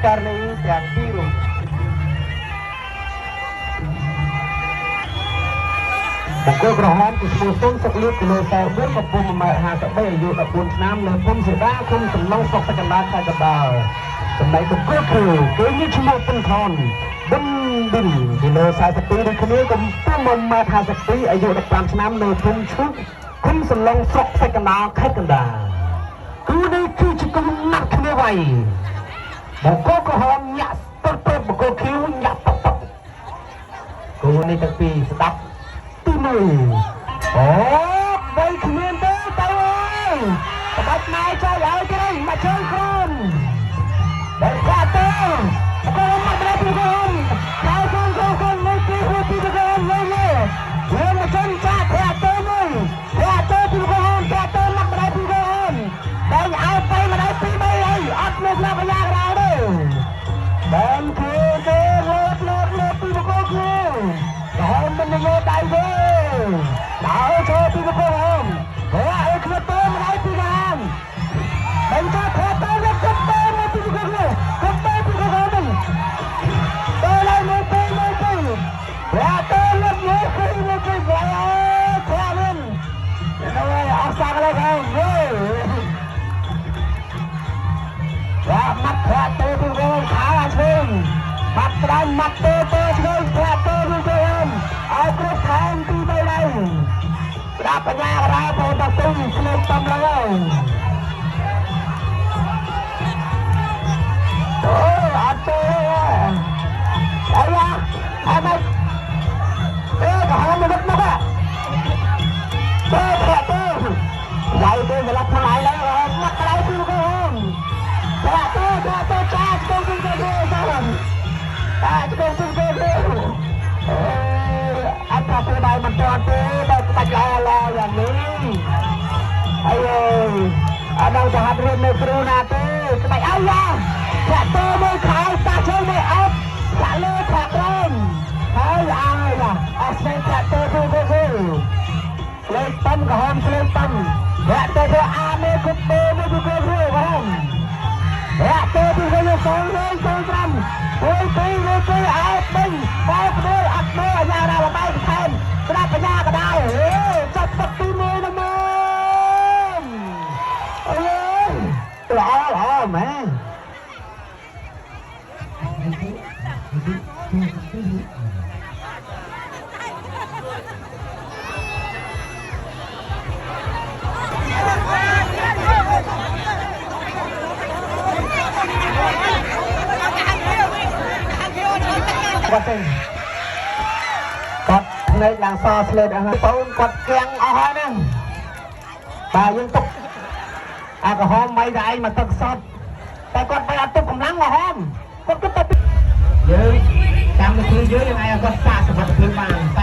ការនេះទាំងពីររូបបង្គោលក្រហមគឺឈ្មោះសុនសុកលៀបគីឡូ44កំពុង1.53ម៉ែត្រអាយុ14ឆ្នាំនៅភូមិសេដាឃុំសំឡុងស្រុកសក្កដាខេត្តកណ្ដាលចំណែកបង្គោលគឺមានឈ្មោះពិនថនប៊ុនឌិនគីឡូ42ដូចគ្នាកំពុង1.52ម៉ែត្រអាយុ15ឆ្នាំនៅភូមិឈូកឃុំសំឡុងស្រុកសក្កដាខេត្តកណ្ដាលគឺនេះគឺជាគំនិតគ្នាໄວបង្គោលក្រហមញាក់បង្គោលខៀវញាក់គូនេះទាំងពីរស្ដាប់ទី1អូវៃគ្មានទេទៅអើយក្បាច់ម៉ែចូលហើយទេមកជើងខ្លួនដល់កាទៅកូនមកដល់ពីកូនដល់កូននៅទីហួទីកូនលើមកចិនចាក់កាទៅមួយកាទៅពីកូនកាទៅមកដល់ពីកូនដល់ឲ្យទៅមកដល់ពី3ហើយអត់មានណាបញ្ញាក្រៅទេបានគឺទេលើពីកូនខ្លួនហើយមិនយកដៃទេដល់ចូលពីកូនហើយឲ្យគ្នាទៅមកដល់ពីកូនមិនទៅខត់ទៅយកទៅមកពីកូនទៅពីកូនទៅឡើងមកទៅរាទៅលឹកមកគឺមកគឺវាខ្លាលិនដល់អស់សាកแล้วครับเฮ้ยว่ามัดขาទៅពីកូនขาឈឹងបាត់ត្រង់មាត់ទៅឆ្លើយខ្លាទៅពីកូនឲ្យគ្រប់ខែទី3ដៃស្ដាប់បញ្ញារ៉ាបងតាទុំឆ្លើយតំឡើងអូអត់ទេអីយ៉ាអត់មកក៏ហៅមកមកទៅដៃទៅស្លាប់ខ្លាយแล้วមកដៃពីកូនទៅចាស់ទៅទៅទៅតាមតាទៅទៅអត់ថាទៅដៃមិនទាន់ទេដល់ក្បាច់ល្អយ៉ាងនេះអាយអត់ដល់ទៅហាត់រៀននៅគ្រូណាទេក្បាច់អាយ៉ាចាក់ទៅមួយខោតាជើងមួយអត់ចាក់លើខាងក្រោមហើយអាយអត់ស្នេហ៍ចាក់ទៅលេខតំក្រហមលេខតំរាក់ទៅអាមេគុំទៅមួយគឺគ្រូក្រហមរាក់ទៅពីយើង205មួយពីមួយគឺអត់ពេញបោកដូចអត់មើលអាយ៉ារ៉ាបាយថែមស្ដាប់បញ្ញាក៏ដែរចាប់ទឹកទី1ណាមើលអើយល្អមែនគាត់ទេគាត់ភ្នែកឡើងសស្លេតអស់បូនគាត់គៀងអស់ហើយហ្នឹងបាទយើងទុកអាក្រហមមិនតែឯងមកទឹកសតតែគាត់មិនអត់ទុកកម្លាំងក្រហមគាត់គិតតែយើងតាមវិធីយើងឯងគាត់សាកសមត្ថភាពបានតែ